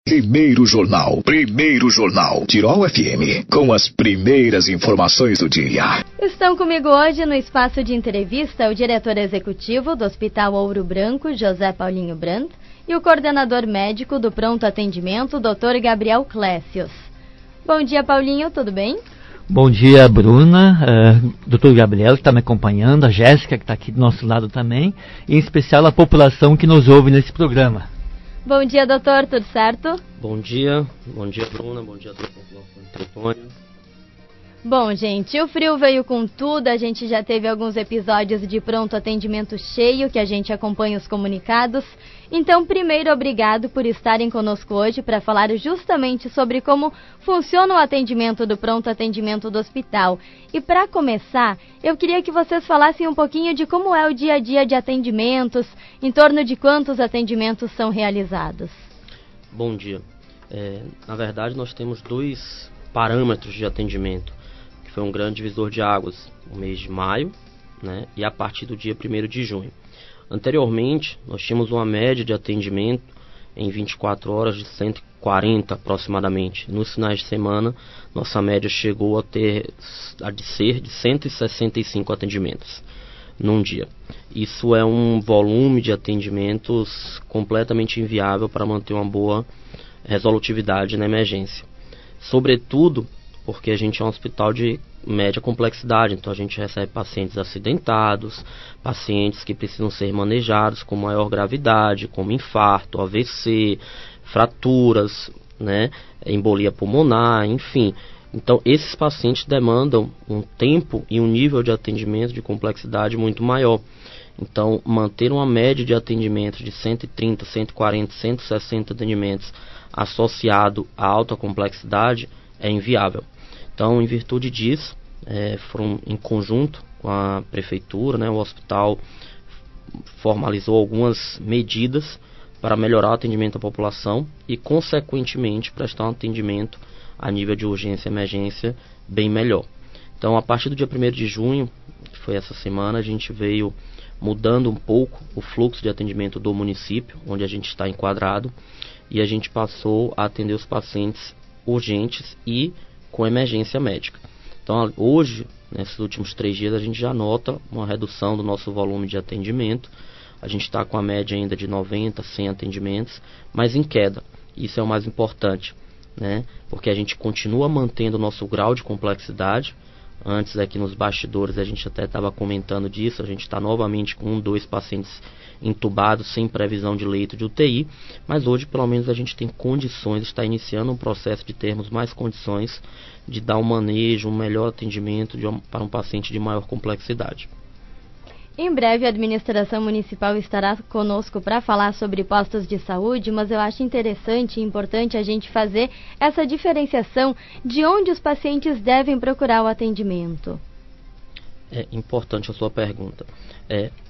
Primeiro Jornal, Tirol FM, com as primeiras informações do dia. Estão comigo hoje no espaço de entrevista o diretor executivo do Hospital Ouro Branco, José Paulinho Brandt, e o coordenador médico do Pronto Atendimento, Dr. Gabriel Clécius. Bom dia, Paulinho, tudo bem? Bom dia, Bruna, Dr. Gabriel que está me acompanhando, a Jéssica que está aqui do nosso lado também, e em especial a população que nos ouve nesse programa. Bom dia, doutor, tudo certo? Bom dia Bruna, bom dia, doutor Antônio. Bom, gente, o frio veio com tudo, a gente já teve alguns episódios de pronto atendimento cheio, que a gente acompanha os comunicados. Então, primeiro, obrigado por estarem conosco hoje para falar justamente sobre como funciona o atendimento do pronto atendimento do hospital. E para começar, eu queria que vocês falassem um pouquinho de como é o dia a dia de atendimentos, em torno de quantos atendimentos são realizados. Bom dia. Na verdade, nós temos dois parâmetros de atendimento. Foi um grande divisor de águas, no mês de maio, né, e a partir do dia 1º de junho. Anteriormente, nós tínhamos uma média de atendimento em 24 horas de 140 aproximadamente. Nos finais de semana, nossa média chegou a ser de 165 atendimentos num dia. Isso é um volume de atendimentos completamente inviável para manter uma boa resolutividade na emergência. Sobretudo porque a gente é um hospital de média complexidade, então a gente recebe pacientes acidentados, pacientes que precisam ser manejados com maior gravidade, como infarto, AVC, fraturas, né, embolia pulmonar, enfim. Então esses pacientes demandam um tempo e um nível de atendimento de complexidade muito maior. Então manter uma média de atendimento de 130, 140, 160 atendimentos associado à alta complexidade é inviável. Então, em virtude disso, foram em conjunto com a prefeitura, né, o hospital formalizou algumas medidas para melhorar o atendimento à população e, consequentemente, prestar um atendimento a nível de urgência e emergência bem melhor. Então, a partir do dia 1º de junho, que foi essa semana, a gente veio mudando um pouco o fluxo de atendimento do município, onde a gente está enquadrado, e a gente passou a atender os pacientes urgentes e com emergência médica. Então hoje, nesses últimos 3 dias, a gente já nota uma redução do nosso volume de atendimento. A gente está com a média ainda de 90, 100 atendimentos, mas em queda. Isso é o mais importante, né? Porque a gente continua mantendo o nosso grau de complexidade. Antes aqui nos bastidores a gente até estava comentando disso, a gente está novamente com 2 pacientes entubados sem previsão de leito de UTI, mas hoje pelo menos a gente tem condições, está iniciando um processo de termos mais condições de dar um manejo, um melhor atendimento para um paciente de maior complexidade. Em breve a administração municipal estará conosco para falar sobre postos de saúde, mas eu acho interessante e importante a gente fazer essa diferenciação de onde os pacientes devem procurar o atendimento. É importante a sua pergunta.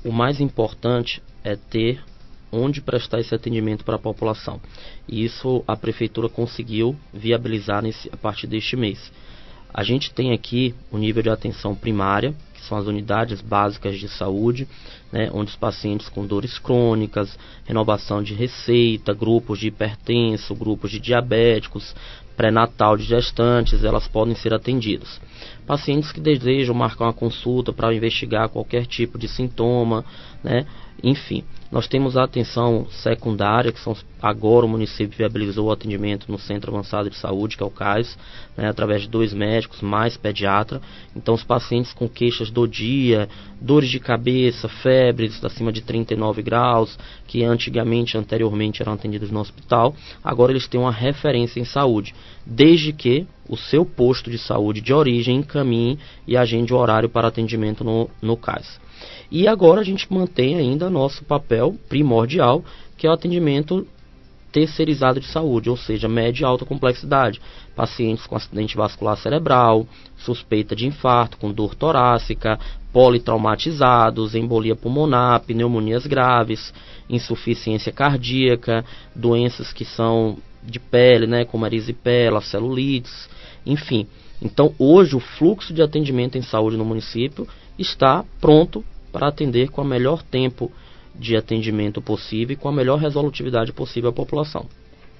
O mais importante é ter onde prestar esse atendimento para a população. E isso a prefeitura conseguiu viabilizar a partir deste mês. A gente tem aqui o nível de atenção primária, que são as unidades básicas de saúde, né, onde os pacientes com dores crônicas, renovação de receita, grupos de hipertenso, grupos de diabéticos, pré-natal de gestantes, elas podem ser atendidos. Pacientes que desejam marcar uma consulta para investigar qualquer tipo de sintoma, né, enfim. Nós temos a atenção secundária, que agora o município viabilizou o atendimento no Centro Avançado de Saúde, que é o CAIS, né, através de 2 médicos, mais pediatra. Então os pacientes com queixas do dia, dores de cabeça, febres acima de 39 graus, que anteriormente eram atendidos no hospital, agora eles têm uma referência em saúde, desde que o seu posto de saúde de origem encaminhe e agende o horário para atendimento no CAIS. E agora a gente mantém ainda nosso papel primordial, que é o atendimento terceirizado de saúde, ou seja, média e alta complexidade. Pacientes com acidente vascular cerebral, suspeita de infarto, com dor torácica, politraumatizados, embolia pulmonar, pneumonias graves, insuficiência cardíaca, doenças que são de pele, né, como erisipela, celulites, enfim. Então, hoje, o fluxo de atendimento em saúde no município está pronto para atender com o melhor tempo de atendimento possível e com a melhor resolutividade possível à população.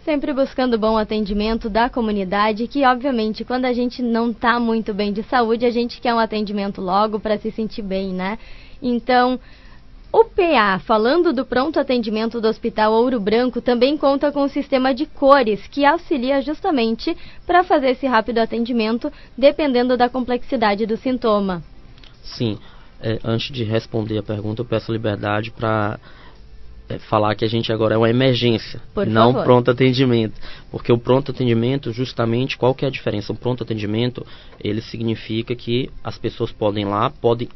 Sempre buscando bom atendimento da comunidade, que obviamente quando a gente não está muito bem de saúde, a gente quer um atendimento logo para se sentir bem, né? Então, o PA, falando do pronto atendimento do Hospital Ouro Branco, também conta com um sistema de cores que auxilia justamente para fazer esse rápido atendimento, dependendo da complexidade do sintoma. Sim, antes de responder a pergunta, eu peço liberdade para falar que a gente agora é uma emergência, não pronto atendimento. Porque o pronto atendimento, justamente, qual que é a diferença? O pronto atendimento, ele significa que as pessoas podem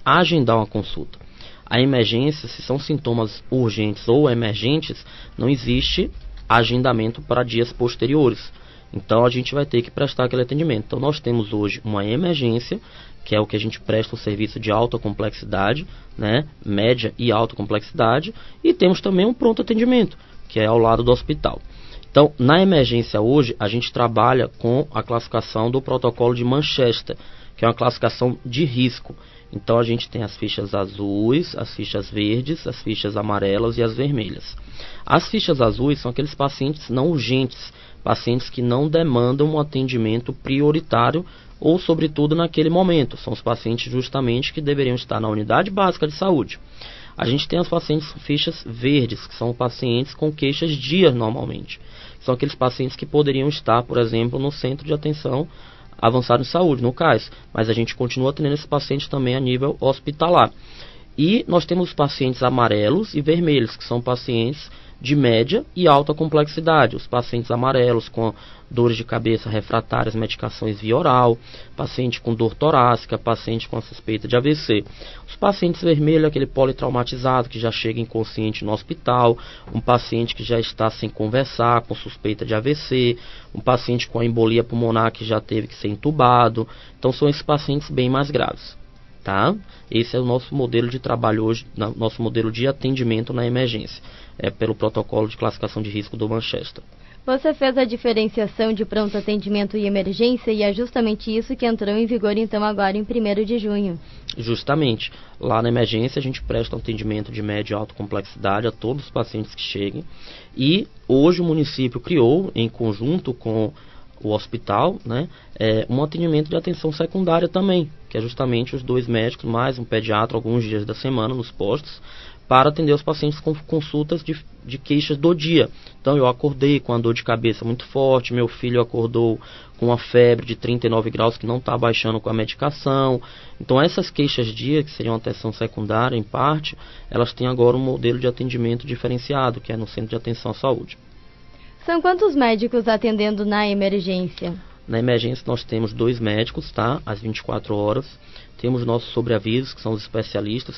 agendar uma consulta. A emergência, se são sintomas urgentes ou emergentes, não existe agendamento para dias posteriores. Então a gente vai ter que prestar aquele atendimento. Então nós temos hoje uma emergência, que é o que a gente presta o serviço de alta complexidade, né, média e alta complexidade, e temos também um pronto atendimento, que é ao lado do hospital. Então, na emergência hoje, a gente trabalha com a classificação do protocolo de Manchester, que é uma classificação de risco. Então, a gente tem as fichas azuis, as fichas verdes, as fichas amarelas e as vermelhas. As fichas azuis são aqueles pacientes não urgentes, pacientes que não demandam um atendimento prioritário ou, sobretudo, naquele momento. São os pacientes justamente que deveriam estar na unidade básica de saúde. A gente tem os pacientes com fichas verdes, que são pacientes com queixas dias normalmente. São aqueles pacientes que poderiam estar, por exemplo, no centro de atenção avançada em saúde, no CAIS. Mas a gente continua atendendo esses pacientes também a nível hospitalar. E nós temos os pacientes amarelos e vermelhos, que são pacientes de média e alta complexidade. Os pacientes amarelos com dores de cabeça refratárias, medicações via oral, paciente com dor torácica, paciente com suspeita de AVC. Os pacientes vermelhos, aquele politraumatizado que já chega inconsciente no hospital, um paciente que já está sem conversar, com suspeita de AVC, um paciente com a embolia pulmonar que já teve que ser entubado. Então são esses pacientes bem mais graves. Tá? Esse é o nosso modelo de trabalho hoje, nosso modelo de atendimento na emergência, pelo protocolo de classificação de risco do Manchester. Você fez a diferenciação de pronto atendimento e emergência e é justamente isso que entrou em vigor então agora em 1º de junho. Justamente. Lá na emergência a gente presta um atendimento de média e alta complexidade a todos os pacientes que cheguem e hoje o município criou, em conjunto com o hospital, né, um atendimento de atenção secundária também, que é justamente os 2 médicos mais um pediatra alguns dias da semana nos postos, para atender os pacientes com consultas de queixas do dia. Então eu acordei com a dor de cabeça muito forte, meu filho acordou com uma febre de 39 graus que não está baixando com a medicação. Então essas queixas dia, que seriam atenção secundária em parte, elas têm agora um modelo de atendimento diferenciado, que é no Centro de Atenção à Saúde. São quantos médicos atendendo na emergência? Na emergência nós temos 2 médicos, tá? Às 24 horas. Temos nossos sobreavisos, que são os especialistas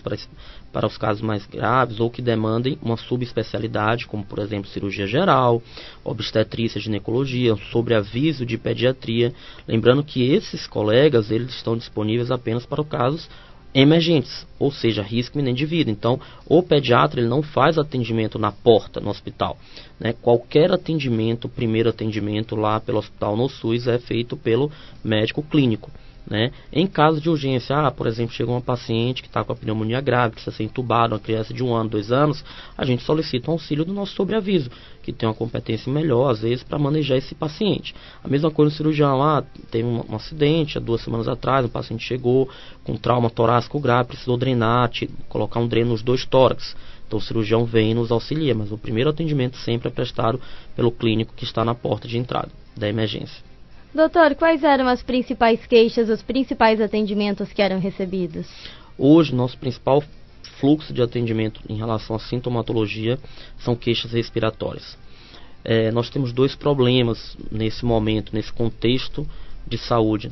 para os casos mais graves ou que demandem uma subespecialidade, como por exemplo cirurgia geral, obstetrícia, ginecologia, sobreaviso de pediatria. Lembrando que esses colegas, eles estão disponíveis apenas para os casos emergentes, ou seja, risco iminente de vida. Então, o pediatra ele não faz atendimento na porta, no hospital, né? Qualquer atendimento, primeiro atendimento lá pelo hospital no SUS é feito pelo médico clínico, né? Em caso de urgência, por exemplo, chega uma paciente que está com a pneumonia grave, precisa ser entubada, uma criança de 1 ano, 2 anos, a gente solicita o auxílio do nosso sobreaviso, que tem uma competência melhor, às vezes, para manejar esse paciente. A mesma coisa no cirurgião, teve um acidente há 2 semanas atrás, um paciente chegou com trauma torácico grave, precisou drenar, colocar um dreno nos 2 tórax. Então o cirurgião vem e nos auxilia, mas o primeiro atendimento sempre é prestado pelo clínico que está na porta de entrada da emergência. Doutor, quais eram as principais queixas, os principais atendimentos que eram recebidos? Hoje, nosso principal fluxo de atendimento em relação à sintomatologia são queixas respiratórias. Nós temos 2 problemas nesse momento, nesse contexto de saúde.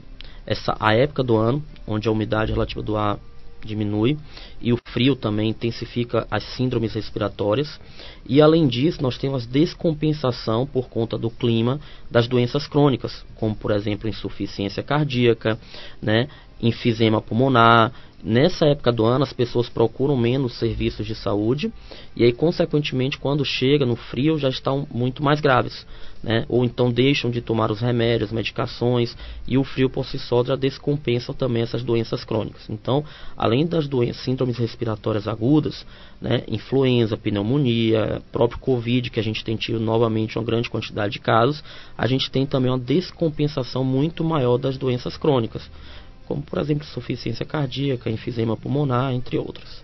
A época do ano, onde a umidade relativa do ar diminui e o frio também intensifica as síndromes respiratórias, e além disso nós temos descompensação por conta do clima das doenças crônicas, como por exemplo insuficiência cardíaca, né, enfisema pulmonar, Nessa época do ano, as pessoas procuram menos serviços de saúde e aí, consequentemente, quando chega no frio, já estão muito mais graves, né? Ou então deixam de tomar os remédios, medicações, e o frio por si só já descompensa também essas doenças crônicas. Então, além das doenças, síndromes respiratórias agudas, né, influenza, pneumonia, próprio Covid, que a gente tem tido novamente uma grande quantidade de casos, a gente tem também uma descompensação muito maior das doenças crônicas, como, por exemplo, insuficiência cardíaca, enfisema pulmonar, entre outras.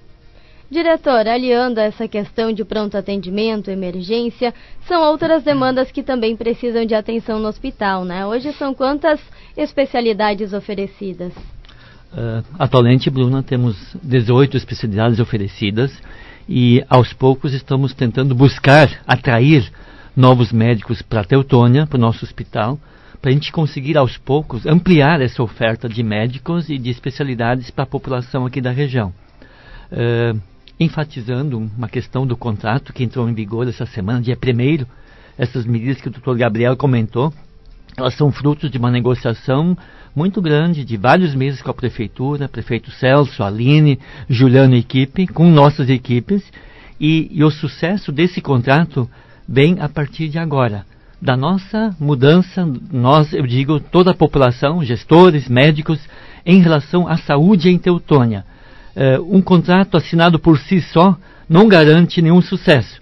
Diretor, aliando a essa questão de pronto atendimento, emergência, são outras demandas que também precisam de atenção no hospital, né? Hoje são quantas especialidades oferecidas? Atualmente, Bruna, temos 18 especialidades oferecidas e aos poucos estamos tentando buscar atrair novos médicos para a Teutônia, para o nosso hospital, para a gente conseguir aos poucos ampliar essa oferta de médicos e de especialidades para a população aqui da região. Enfatizando uma questão do contrato que entrou em vigor essa semana, dia 1º, essas medidas que o Dr. Gabriel comentou, elas são frutos de uma negociação muito grande, de vários meses com a Prefeitura, prefeito Celso, Aline, Juliano e equipe, com nossas equipes, e o sucesso desse contrato vem a partir de agora. Da nossa mudança, eu digo, toda a população, gestores, médicos, em relação à saúde em Teutônia. Um contrato assinado por si só não garante nenhum sucesso,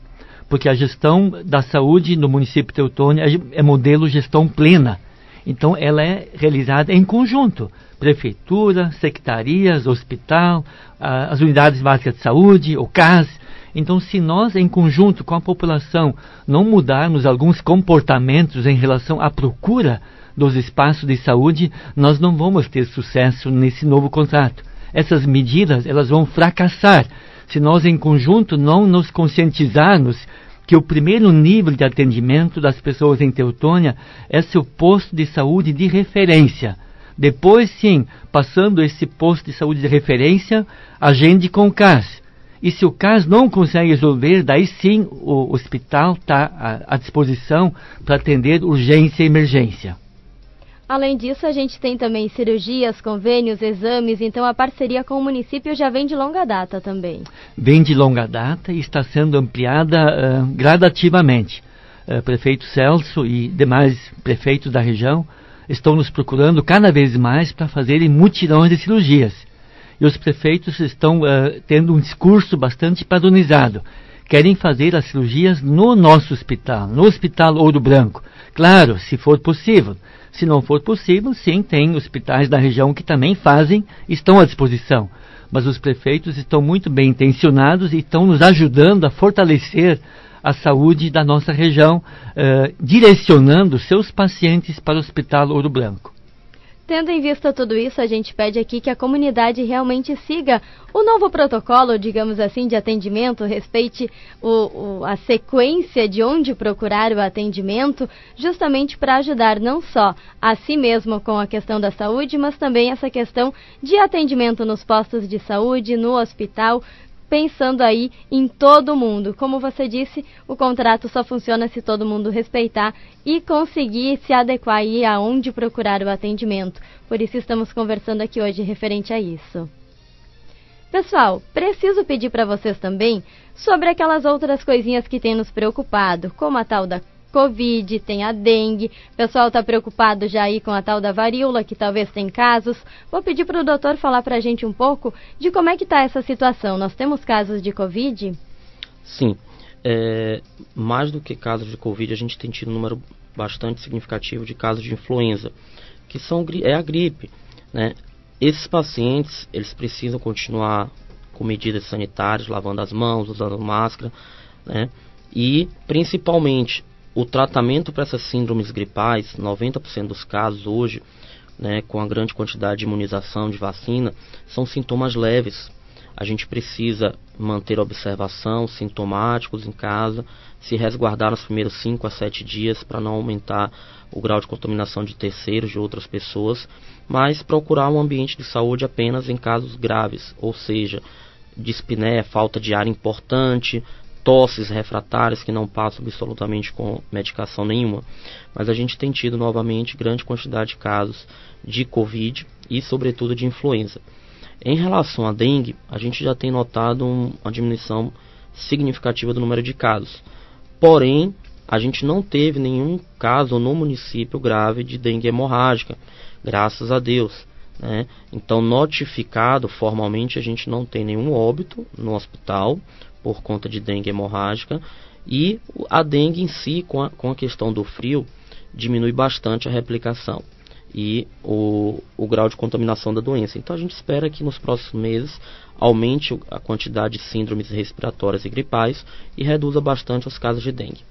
porque a gestão da saúde no município de Teutônia é modelo gestão plena. Então, ela é realizada em conjunto. Prefeitura, secretarias, hospital, as unidades básicas de saúde, o CAS. Então, se nós, em conjunto com a população, não mudarmos alguns comportamentos em relação à procura dos espaços de saúde, nós não vamos ter sucesso nesse novo contrato. Essas medidas, elas vão fracassar se nós, em conjunto, não nos conscientizarmos que o primeiro nível de atendimento das pessoas em Teutônia é seu posto de saúde de referência. Depois, sim, passando esse posto de saúde de referência, agende com o CAS. E se o CAS não consegue resolver, daí sim o hospital está à disposição para atender urgência e emergência. Além disso, a gente tem também cirurgias, convênios, exames, então a parceria com o município já vem de longa data também. Vem de longa data e está sendo ampliada gradativamente. Prefeito Celso e demais prefeitos da região estão nos procurando cada vez mais para fazerem mutirões de cirurgias. E os prefeitos estão tendo um discurso bastante padronizado. Querem fazer as cirurgias no nosso hospital, no Hospital Ouro Branco. Claro, se for possível. Se não for possível, sim, tem hospitais da região que também fazem, estão à disposição. Mas os prefeitos estão muito bem intencionados e estão nos ajudando a fortalecer a saúde da nossa região, direcionando seus pacientes para o Hospital Ouro Branco. Tendo em vista tudo isso, a gente pede aqui que a comunidade realmente siga o novo protocolo, digamos assim, de atendimento, respeite a sequência de onde procurar o atendimento, justamente para ajudar não só a si mesmo com a questão da saúde, mas também essa questão de atendimento nos postos de saúde, no hospital, pensando aí em todo mundo. Como você disse, o contrato só funciona se todo mundo respeitar e conseguir se adequar aí aonde procurar o atendimento. Por isso estamos conversando aqui hoje referente a isso. Pessoal, preciso pedir para vocês também sobre aquelas outras coisinhas que têm nos preocupado, como a tal da Covid, tem a dengue, o pessoal está preocupado já aí com a tal da varíola, que talvez tem casos. Vou pedir para o doutor falar para a gente um pouco de como é que está essa situação. Nós temos casos de Covid? Sim, mais do que casos de Covid, a gente tem tido um número bastante significativo de casos de influenza, que é a gripe, né? Esses pacientes, eles precisam continuar com medidas sanitárias, lavando as mãos, usando máscara, né? E, principalmente, o tratamento para essas síndromes gripais, 90% dos casos hoje, né, com a grande quantidade de imunização, de vacina, são sintomas leves. A gente precisa manter a observação, sintomáticos em casa, se resguardar nos primeiros 5 a 7 dias para não aumentar o grau de contaminação de terceiros, de outras pessoas, mas procurar um ambiente de saúde apenas em casos graves, ou seja, dispneia, falta de ar importante, tosses refratárias que não passam absolutamente com medicação nenhuma. Mas a gente tem tido novamente grande quantidade de casos de Covid e sobretudo de influenza. Em relação à dengue, a gente já tem notado uma diminuição significativa do número de casos. Porém, a gente não teve nenhum caso no município grave de dengue hemorrágica, graças a Deus, né? Então, notificado formalmente, a gente não tem nenhum óbito no hospital por conta de dengue hemorrágica, e a dengue em si, com a questão do frio, diminui bastante a replicação e o grau de contaminação da doença. Então a gente espera que nos próximos meses aumente a quantidade de síndromes respiratórias e gripais e reduza bastante os casos de dengue.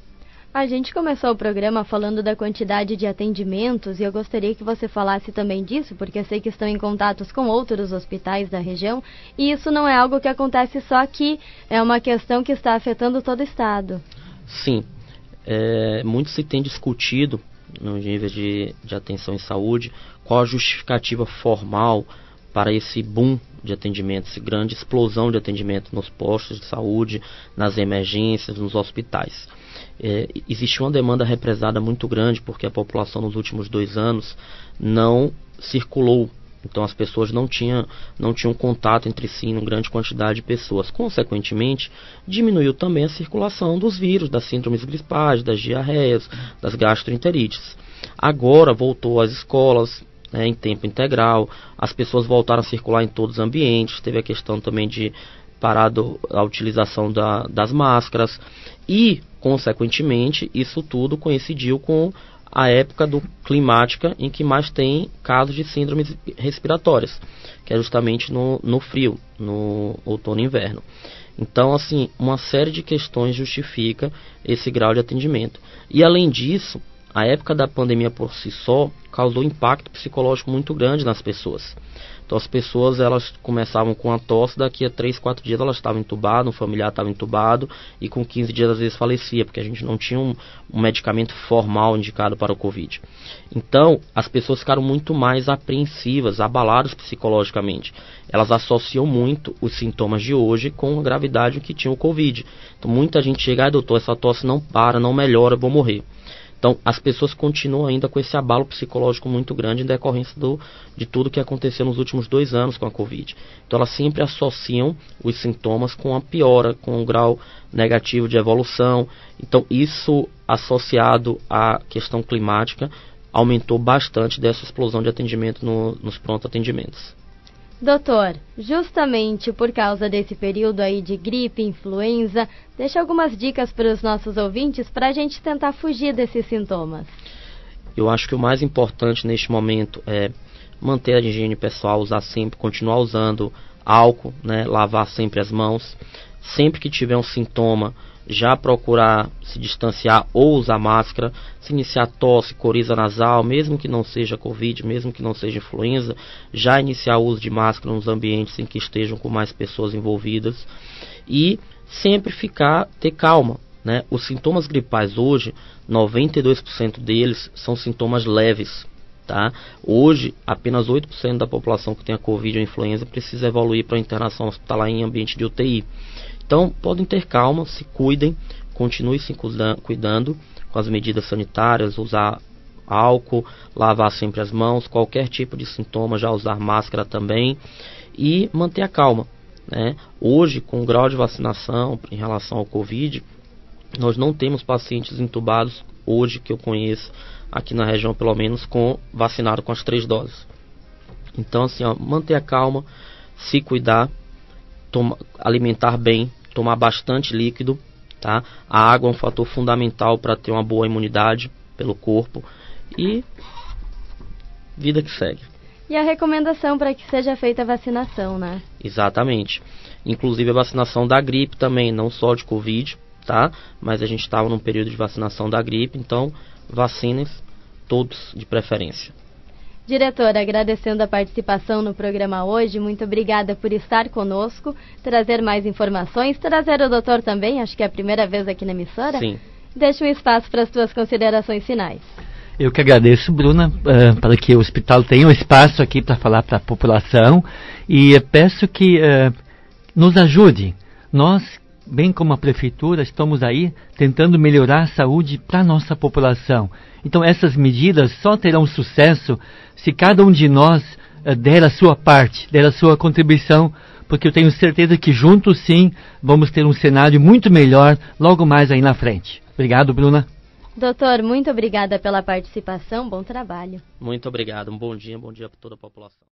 A gente começou o programa falando da quantidade de atendimentos e eu gostaria que você falasse também disso, porque eu sei que estão em contatos com outros hospitais da região e isso não é algo que acontece só aqui, é uma questão que está afetando todo o estado. Sim, muito se tem discutido no nível de atenção em saúde qual a justificativa formal para esse boom de atendimento, essa grande explosão de atendimento nos postos de saúde, nas emergências, nos hospitais. Existe uma demanda represada muito grande porque a população nos últimos 2 anos não circulou. Então as pessoas não tinham contato entre si em grande quantidade de pessoas. Consequentemente, diminuiu também a circulação dos vírus, das síndromes gripais, das diarreias, das gastroenterites. Agora voltou às escolas, em tempo integral, as pessoas voltaram a circular em todos os ambientes, teve a questão também de parado a utilização das máscaras e, consequentemente, isso tudo coincidiu com a época climática em que mais tem casos de síndromes respiratórias, que é justamente no frio, no outono e inverno. Então, assim, uma série de questões justifica esse grau de atendimento. E, além disso, a época da pandemia por si só causou impacto psicológico muito grande nas pessoas. Então as pessoas elas começavam com a tosse, daqui a 3, 4 dias elas estavam entubadas, um familiar estava entubado e com 15 dias às vezes falecia, porque a gente não tinha um medicamento formal indicado para o Covid. Então as pessoas ficaram muito mais apreensivas, abaladas psicologicamente. Elas associam muito os sintomas de hoje com a gravidade que tinha o Covid. Então muita gente chega, doutor, essa tosse não para, não melhora, eu vou morrer. Então, as pessoas continuam ainda com esse abalo psicológico muito grande em decorrência de tudo que aconteceu nos últimos 2 anos com a Covid. Então, elas sempre associam os sintomas com a piora, com um grau negativo de evolução. Então, isso associado à questão climática aumentou bastante dessa explosão de atendimento nos pronto atendimentos. Doutor, justamente por causa desse período aí de gripe, influenza, deixa algumas dicas para os nossos ouvintes para a gente tentar fugir desses sintomas. Eu acho que o mais importante neste momento é manter a higiene pessoal, continuar usando álcool, lavar sempre as mãos. Sempre que tiver um sintoma, já procurar se distanciar ou usar máscara. Se iniciar tosse, coriza nasal, mesmo que não seja Covid, mesmo que não seja influenza, já iniciar o uso de máscara nos ambientes em que estejam com mais pessoas envolvidas. E sempre ter calma. Os sintomas gripais hoje, 92% deles são sintomas leves. Tá? Hoje, apenas 8% da população que tem a Covid ou influenza precisa evoluir para a internação hospitalar em ambiente de UTI. Então, podem ter calma, se cuidem, continuem se cuidando com as medidas sanitárias, usar álcool, lavar sempre as mãos, qualquer tipo de sintoma, já usar máscara também e manter a calma. Hoje, com o grau de vacinação em relação ao Covid, nós não temos pacientes entubados, hoje que eu conheço, aqui na região pelo menos, vacinado com as 3 doses. Então, assim, manter a calma, se cuidar, alimentar bem, tomar bastante líquido, tá? A água é um fator fundamental para ter uma boa imunidade pelo corpo e vida que segue. E a recomendação para que seja feita a vacinação, né? Exatamente. Inclusive a vacinação da gripe também, não só de Covid, tá? Mas a gente estava num período de vacinação da gripe, então vacinem todos de preferência. Diretora, agradecendo a participação no programa hoje, muito obrigada por estar conosco, trazer mais informações, trazer o doutor também, acho que é a primeira vez aqui na emissora. Sim. Deixa um espaço para as tuas considerações finais. Eu que agradeço, Bruna, para que o hospital tenha um espaço aqui para falar para a população e peço que nos ajude. Nós, bem como a prefeitura, estamos aí tentando melhorar a saúde para a nossa população. Então essas medidas só terão sucesso se cada um de nós der a sua parte, der a sua contribuição, porque eu tenho certeza que juntos sim vamos ter um cenário muito melhor logo mais aí na frente. Obrigado, Bruna. Doutor, muito obrigada pela participação, bom trabalho. Muito obrigado, um bom dia para toda a população.